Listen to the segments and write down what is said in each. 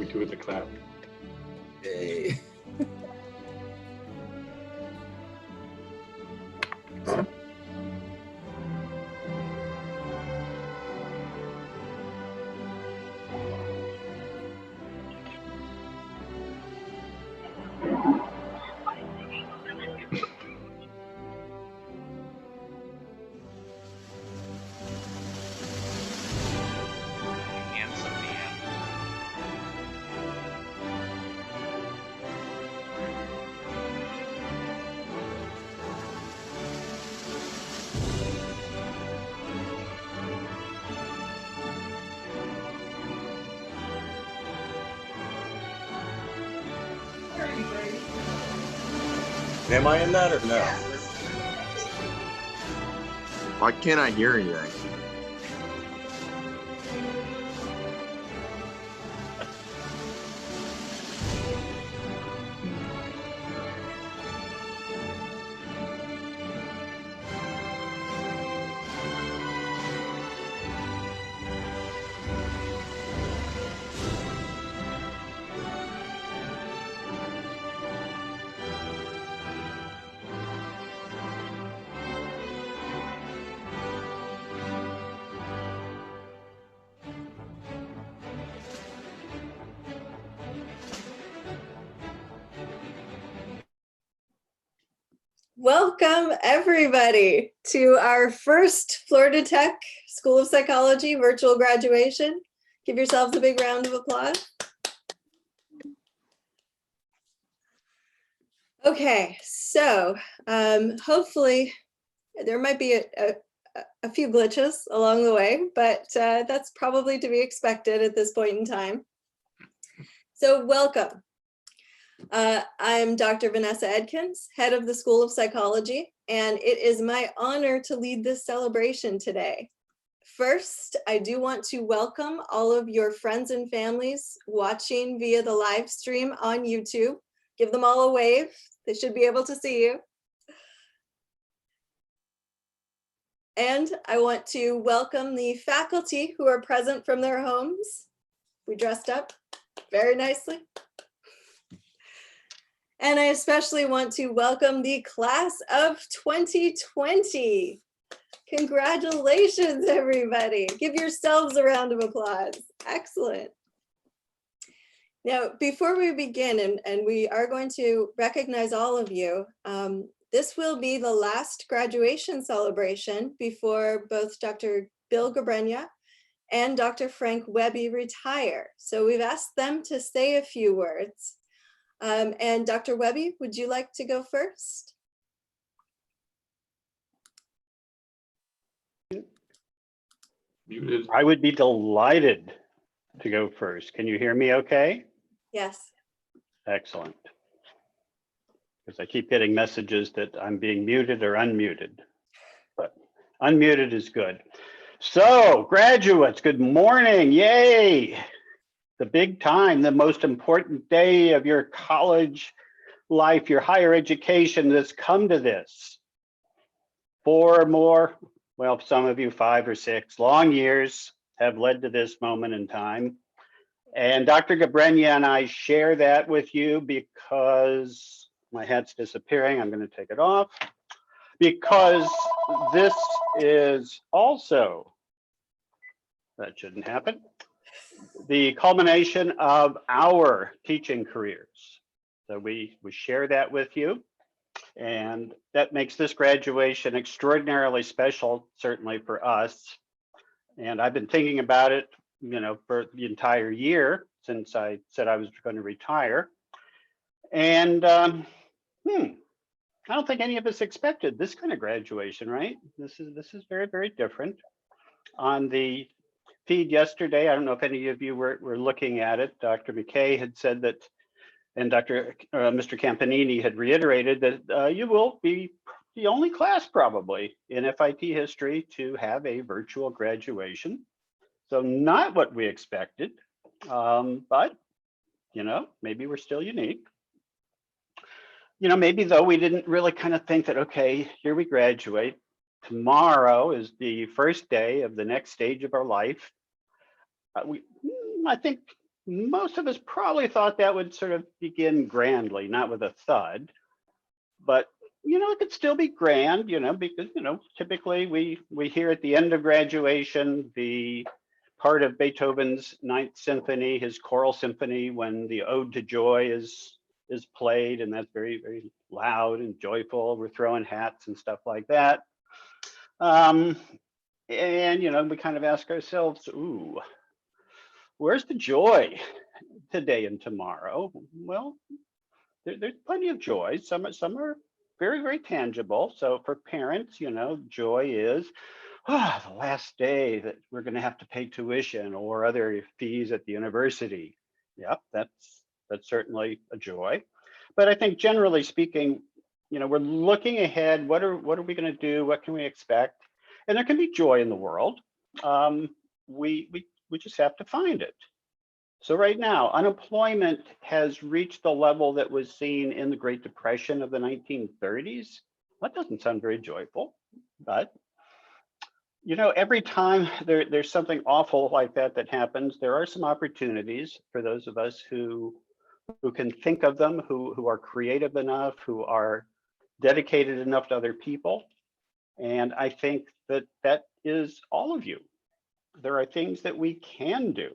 do with the clap. Yay. Am I in that or no? Why can't I hear anything? Welcome everybody to our first Florida Tech School of Psychology virtual graduation. Give yourselves a big round of applause. Okay, so hopefully there might be a few glitches along the way, but that's probably to be expected at this point in time. So welcome. I'm Dr. Vanessa Edkins, head of the School of Psychology, and it is my honor to lead this celebration today. First, I do want to welcome all of your friends and families watching via the live stream on YouTube. Give them all a wave. They should be able to see you. And I want to welcome the faculty who are present from their homes. We dressed up very nicely. And I especially want to welcome the class of 2020. Congratulations, everybody. Give yourselves a round of applause. Excellent. Now, before we begin, and we are going to recognize all of you, this will be the last graduation celebration before both Dr. Bill Gabrenia and Dr. Frank Webby retire. So we've asked them to say a few words. And Dr. Webby, would you like to go first? Muted. I would be delighted to go first. Can you hear me okay? Yes. Excellent. Because I keep getting messages that I'm being muted or unmuted, but unmuted is good. So graduates, good morning, yay. The big time, the most important day of your college life, your higher education that's come to this. 4 more, well, some of you 5 or 6 long years have led to this moment in time. And Dr. Gabrenia and I share that with you because my hat's disappearing. I'm going to take it off because this is also, that shouldn't happen, the culmination of our teaching careers. So we share that with you. And that makes this graduation extraordinarily special, certainly for us. And I've been thinking about it, you know, for the entire year since I said I was going to retire. And I don't think any of us expected this kind of graduation, right? This is very, very different. On the feed yesterday, I don't know if any of you were looking at it. Dr. McKay had said that, and Mr. Campanini had reiterated that you will be the only class probably in FIT history to have a virtual graduation. So not what we expected, but you know, maybe we're still unique. You know, maybe though we didn't really kind of think that, okay, here we graduate. Tomorrow is the first day of the next stage of our life. I think most of us probably thought that would sort of begin grandly, not with a thud, but it could still be grand, because typically we hear at the end of graduation the part of Beethoven's Ninth Symphony, his choral symphony, when the Ode to Joy is played, and that's very, very loud and joyful. We're throwing hats and stuff like that. And we kind of ask ourselves, ooh, where's the joy today and tomorrow? Well, there's plenty of joy. Some are very, very tangible. So for parents, joy is the last day that we're going to have to pay tuition or other fees at the university. Yep, that's certainly a joy. But I think generally speaking, we're looking ahead. What are we going to do? What can we expect? And there can be joy in the world. We just have to find it. So right now, unemployment has reached the level that was seen in the Great Depression of the 1930s. That doesn't sound very joyful, but every time there's something awful like that happens, there are some opportunities for those of us who can think of them, who are creative enough, who are dedicated enough to other people. And I think that is all of you. There are things that we can do.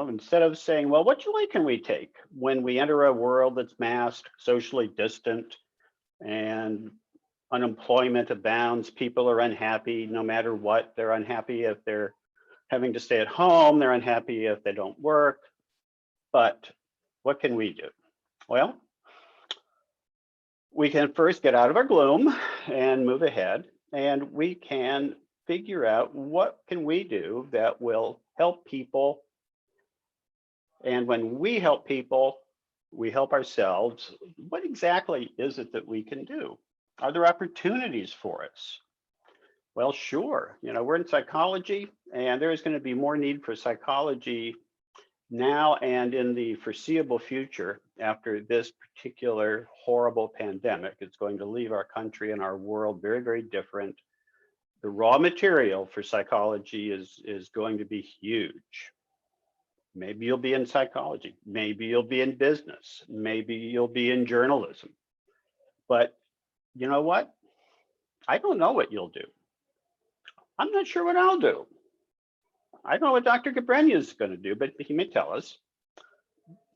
Instead of saying, well, what joy can we take when we enter a world that's masked, socially distant, and unemployment abounds, people are unhappy no matter what. They're unhappy if they're having to stay at home, they're unhappy if they don't work. But what can we do? Well, we can first get out of our gloom and move ahead, and we can figure out what can we do that will help people. And when we help people, we help ourselves. What exactly is it that we can do? Are there opportunities for us? Well, sure. We're in psychology, and there is going to be more need for psychology now and in the foreseeable future after this particular horrible pandemic. It's going to leave our country and our world very, very different. The raw material for psychology is going to be huge. Maybe you'll be in psychology. Maybe you'll be in business. Maybe you'll be in journalism. But you know what? I don't know what you'll do. I'm not sure what I'll do. I don't know what Dr. Gabrenia is going to do, but he may tell us.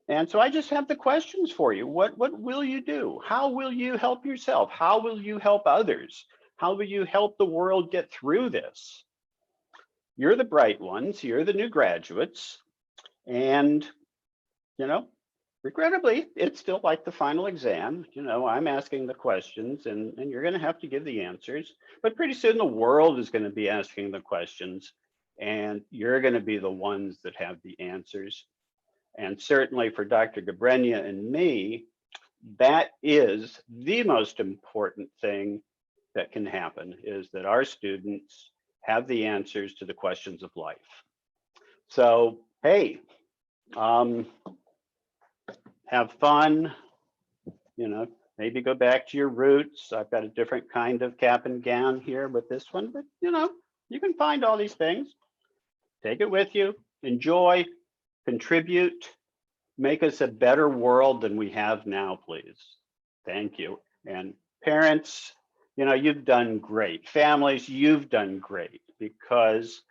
And so I just have the questions for you. What will you do? How will you help yourself? How will you help others? How will you help the world get through this? You're the bright ones. You're the new graduates. And, regrettably, it's still like the final exam. I'm asking the questions and you're going to have to give the answers. But pretty soon the world is going to be asking the questions and you're going to be the ones that have the answers. And certainly for Dr. Gabrenia and me, that is the most important thing that can happen, is that our students have the answers to the questions of life. So, hey, have fun, maybe go back to your roots. I've got a different kind of cap and gown here with this one, but you can find all these things. Take it with you, enjoy, contribute, make us a better world than we have now, please. Thank you. And parents, you've done great. Families, you've done great, because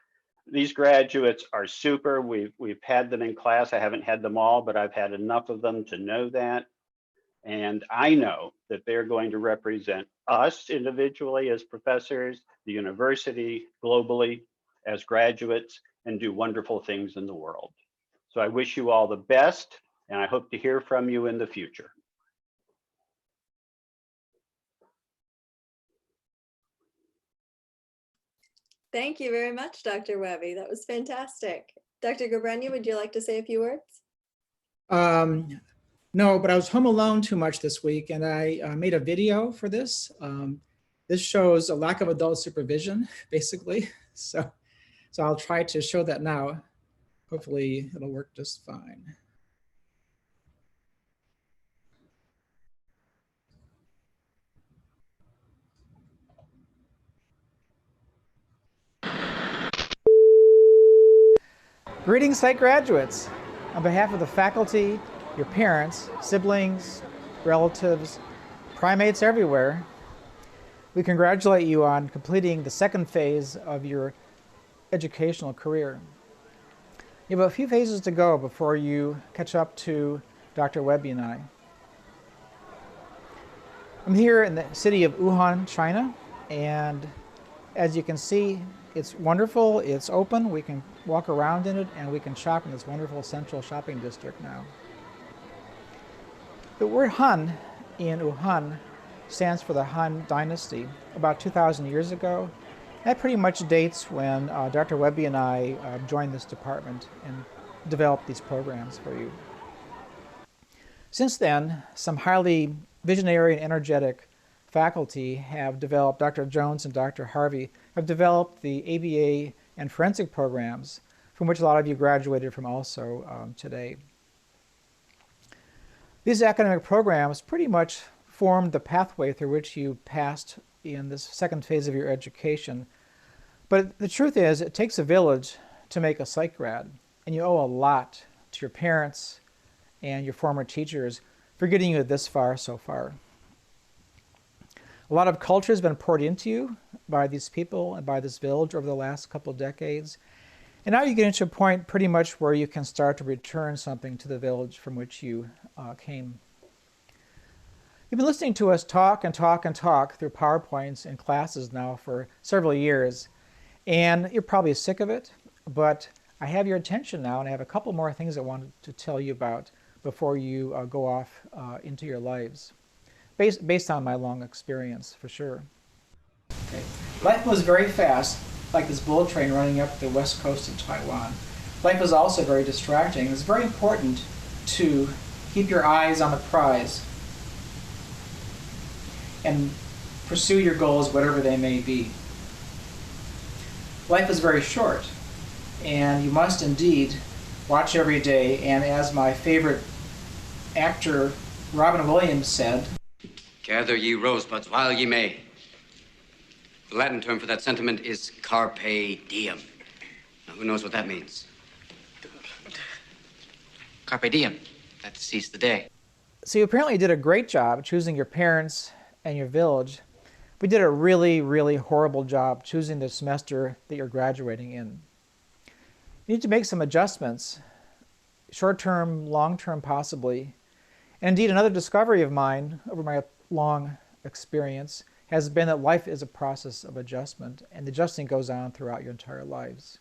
these graduates are super. We've had them in class. I haven't had them all, but I've had enough of them to know that. And I know that they're going to represent us individually as professors, the university globally as graduates, and do wonderful things in the world. So I wish you all the best, and I hope to hear from you in the future. Thank you very much, Dr. Webby. That was fantastic. Dr. Gabrenia, would you like to say a few words? No, but I was home alone too much this week, and I made a video for this. This shows a lack of adult supervision, basically. So I'll try to show that now. Hopefully it'll work just fine. Greetings, Site graduates. On behalf of the faculty, your parents, siblings, relatives, primates everywhere, we congratulate you on completing the second phase of your educational career. You have a few phases to go before you catch up to Dr. Webby and I. I'm here in the city of Wuhan, China, and as you can see, it's wonderful, it's open, we can walk around in it, and we can shop in this wonderful central shopping district now. The word Han in Wuhan stands for the Han Dynasty. About 2,000 years ago, that pretty much dates when Dr. Webby and I joined this department and developed these programs for you. Since then, some highly visionary and energetic faculty have developed, Dr. Jones and Dr. Harvey have developed the ABA and forensic programs from which a lot of you graduated from also today. These academic programs pretty much formed the pathway through which you passed in this second phase of your education. But the truth is, it takes a village to make a psych grad, and you owe a lot to your parents and your former teachers for getting you this far so far. A lot of culture has been poured into you by these people and by this village over the last couple of decades. And now you're getting to a point pretty much where you can start to return something to the village from which you came. You've been listening to us talk and talk and talk through PowerPoints and classes now for several years. And you're probably sick of it, but I have your attention now, and I have a couple more things I wanted to tell you about before you go off into your lives. Based on my long experience, for sure. Okay. Life moves very fast, like this bullet train running up the west coast of Taiwan. Life is also very distracting. It's very important to keep your eyes on the prize and pursue your goals, whatever they may be. Life is very short, and you must indeed watch every day, and as my favorite actor Robin Williams said, "Gather ye rosebuds while ye may." The Latin term for that sentiment is carpe diem. Now, who knows what that means? Carpe diem. That's seize the day. So you apparently did a great job choosing your parents and your village. We did a really, really horrible job choosing the semester that you're graduating in. You need to make some adjustments, short-term, long-term possibly. And indeed, another discovery of mine over my long experience has been that life is a process of adjustment, and adjusting goes on throughout your entire lives.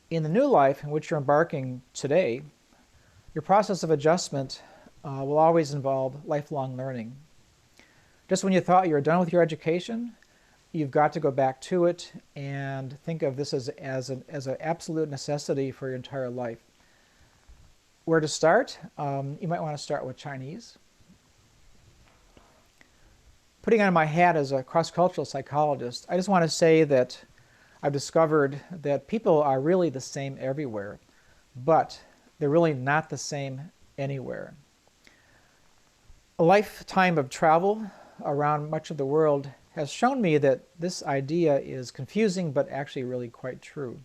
In the new life in which you're embarking today, your process of adjustment will always involve lifelong learning. Just when you thought you were done with your education, you've got to go back to it and think of this as an absolute necessity for your entire life. Where to start? You might want to start with Chinese. Putting on my hat as a cross-cultural psychologist, I just want to say that I've discovered that people are really the same everywhere, but they're really not the same anywhere. A lifetime of travel around much of the world has shown me that this idea is confusing, but actually really quite true.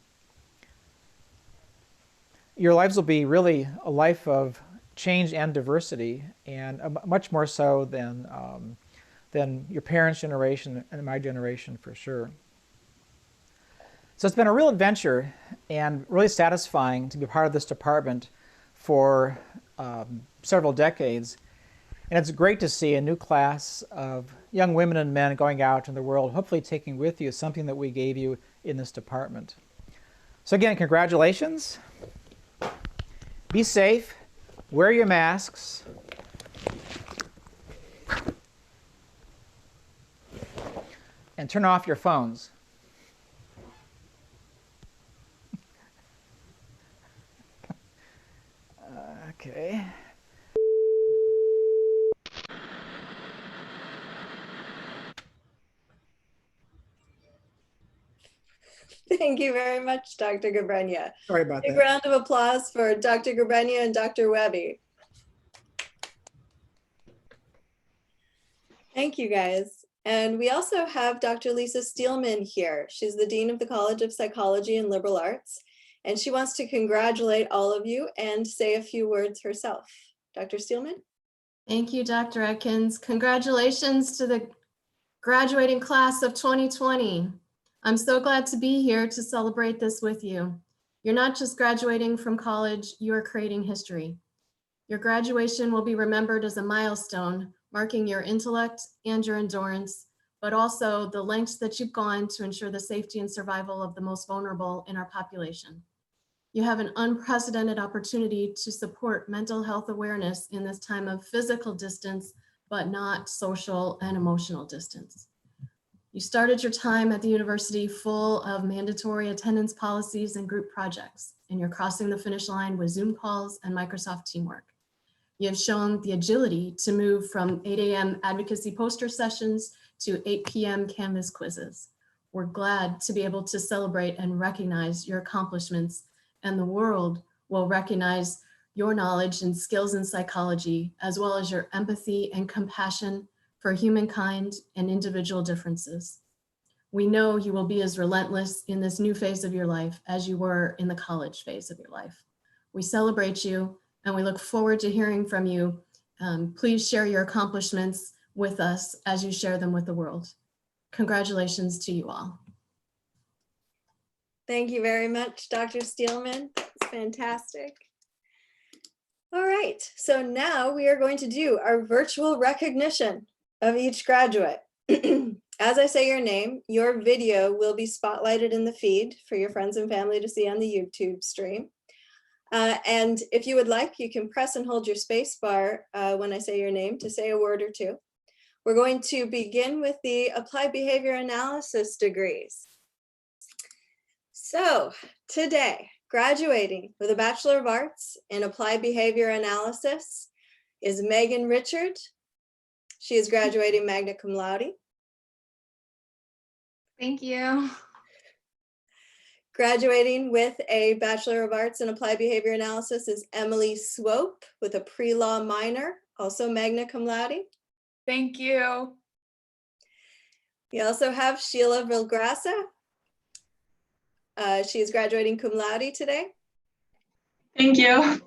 Your lives will be really a life of change and diversity, and much more so than your parents' generation and my generation for sure. So it's been a real adventure and really satisfying to be part of this department for several decades. And it's great to see a new class of young women and men going out in the world, hopefully taking with you something that we gave you in this department. So again, congratulations. Be safe, wear your masks, and turn off your phones. Okay. Thank you very much, Dr. Gabrenia. Sorry about Big that. round of applause for Dr. Gabrenia and Dr. Webby. Thank you, guys. And we also have Dr. Lisa Steelman here. She's the Dean of the College of Psychology and Liberal Arts, and she wants to congratulate all of you and say a few words herself. Dr. Steelman? Thank you, Dr. Atkins. Congratulations to the graduating class of 2020. I'm so glad to be here to celebrate this with you. You're not just graduating from college, you're creating history. Your graduation will be remembered as a milestone, marking your intellect and your endurance, but also the lengths that you've gone to ensure the safety and survival of the most vulnerable in our population. You have an unprecedented opportunity to support mental health awareness in this time of physical distance, but not social and emotional distance. You started your time at the university full of mandatory attendance policies and group projects, and you're crossing the finish line with Zoom calls and Microsoft Teamwork. You have shown the agility to move from 8 a.m. advocacy poster sessions to 8 p.m. Canvas quizzes. We're glad to be able to celebrate and recognize your accomplishments, and the world will recognize your knowledge and skills in psychology, as well as your empathy and compassion for humankind and individual differences. We know you will be as relentless in this new phase of your life as you were in the college phase of your life. We celebrate you, and we look forward to hearing from you. Please share your accomplishments with us as you share them with the world. Congratulations to you all. Thank you very much, Dr. Steelman. That's fantastic. All right, so now we are going to do our virtual recognition of each graduate. As I say your name, your video will be spotlighted in the feed for your friends and family to see on the YouTube stream. And if you would like, you can press and hold your space bar when I say your name to say a word or two. We're going to begin with the Applied Behavior Analysis degrees. So today, graduating with a Bachelor of Arts in Applied Behavior Analysis is Megan Richard. She is graduating magna cum laude. Thank you. Graduating with a Bachelor of Arts in Applied Behavior Analysis is Emily Swope with a pre-law minor, also magna cum laude. Thank you. We also have Sheila Vilgrassa. She is graduating cum laude today. Thank you.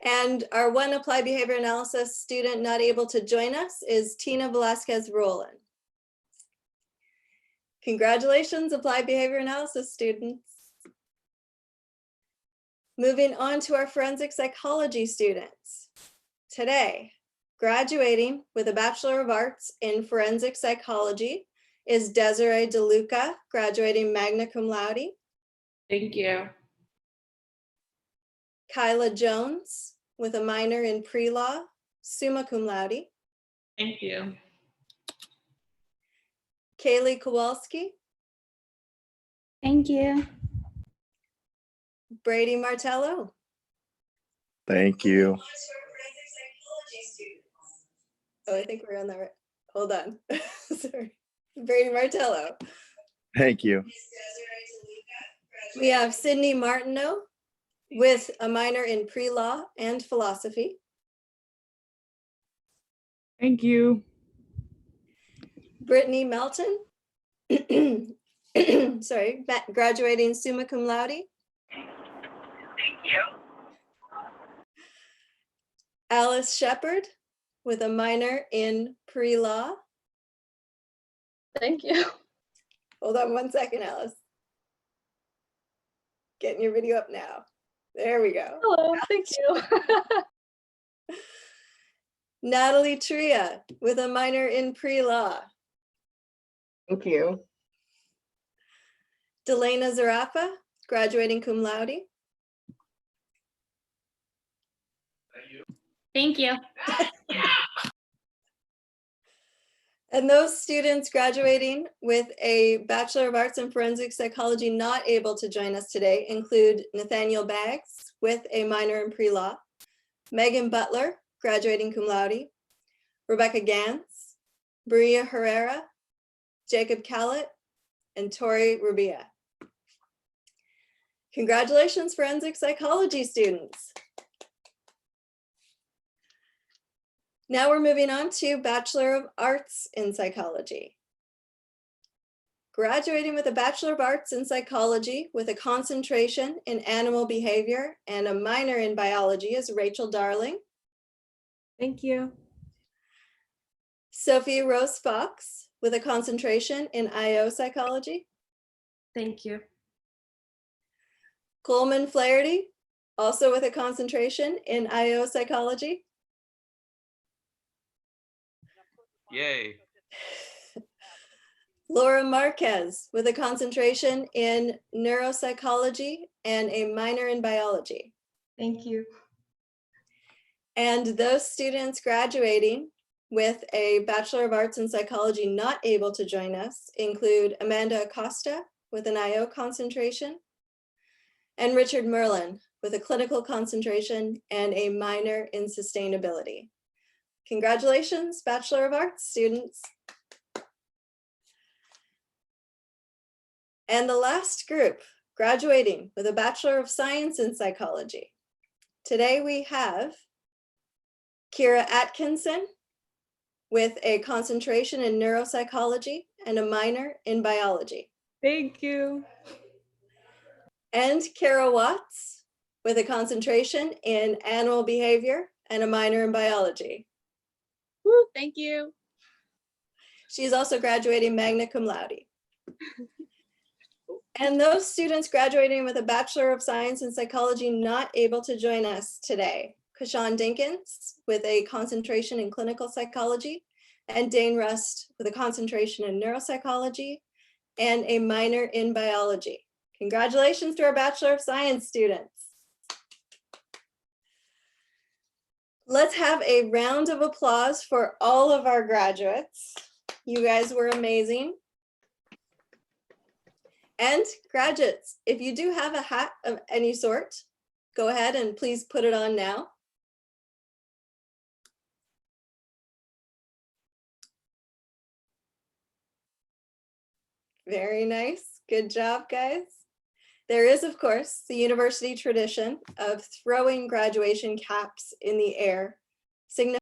And our one Applied Behavior Analysis student not able to join us is Tina Velasquez Rowland. Congratulations, Applied Behavior Analysis students. Moving on to our forensic psychology students. Today, graduating with a Bachelor of Arts in Forensic Psychology is Desiree DeLuca, graduating magna cum laude. Thank you. Kyla Jones with a minor in pre-law, summa cum laude. Thank you. Kaylee Kowalski. Thank you. Brady Martello. Thank you. Oh, I think we're on the right. Hold on. Sorry. Brady Martello. Thank you. We have Sydney Martineau with a minor in pre-law and philosophy. Thank you. Brittany Melton. Sorry, graduating summa cum laude. Thank you. Alice Shepard with a minor in pre-law. Thank you. Hold on one second, Alice. Getting your video up now. There we go. Hello. Thank you. Natalie Tria with a minor in pre-law. Thank you. Delana Zarafa, graduating cum laude. Thank you. And those students graduating with a Bachelor of Arts in Forensic Psychology not able to join us today include Nathaniel Baggs with a minor in pre-law, Megan Butler, graduating cum laude, Rebecca Gantz, Maria Herrera, Jacob Callett, and Tori Rubia. Congratulations, forensic psychology students. Now we're moving on to Bachelor of Arts in Psychology. Graduating with a Bachelor of Arts in Psychology with a concentration in animal behavior and a minor in biology is Rachel Darling. Thank you. Sophie Rose Fox with a concentration in IO Psychology. Thank you. Coleman Flaherty, also with a concentration in IO Psychology. Yay. Laura Marquez with a concentration in neuropsychology and a minor in biology. Thank you. And those students graduating with a Bachelor of Arts in Psychology not able to join us include Amanda Acosta with an IO concentration and Richard Merlin with a clinical concentration and a minor in sustainability. Congratulations, Bachelor of Arts students. And the last group graduating with a Bachelor of Science in Psychology. Today we have Kira Atkinson with a concentration in neuropsychology and a minor in biology. Thank you. And Kara Watts with a concentration in animal behavior and a minor in biology. Woo, thank you. She's also graduating magna cum laude. And those students graduating with a Bachelor of Science in Psychology not able to join us today. Kashawn Dinkins with a concentration in clinical psychology and Dane Rust with a concentration in neuropsychology and a minor in biology. Congratulations to our Bachelor of Science students. Let's have a round of applause for all of our graduates. You guys were amazing. And graduates, if you do have a hat of any sort, go ahead and please put it on now. Very nice. Good job, guys. There is, of course, the university tradition of throwing graduation caps in the air, signifying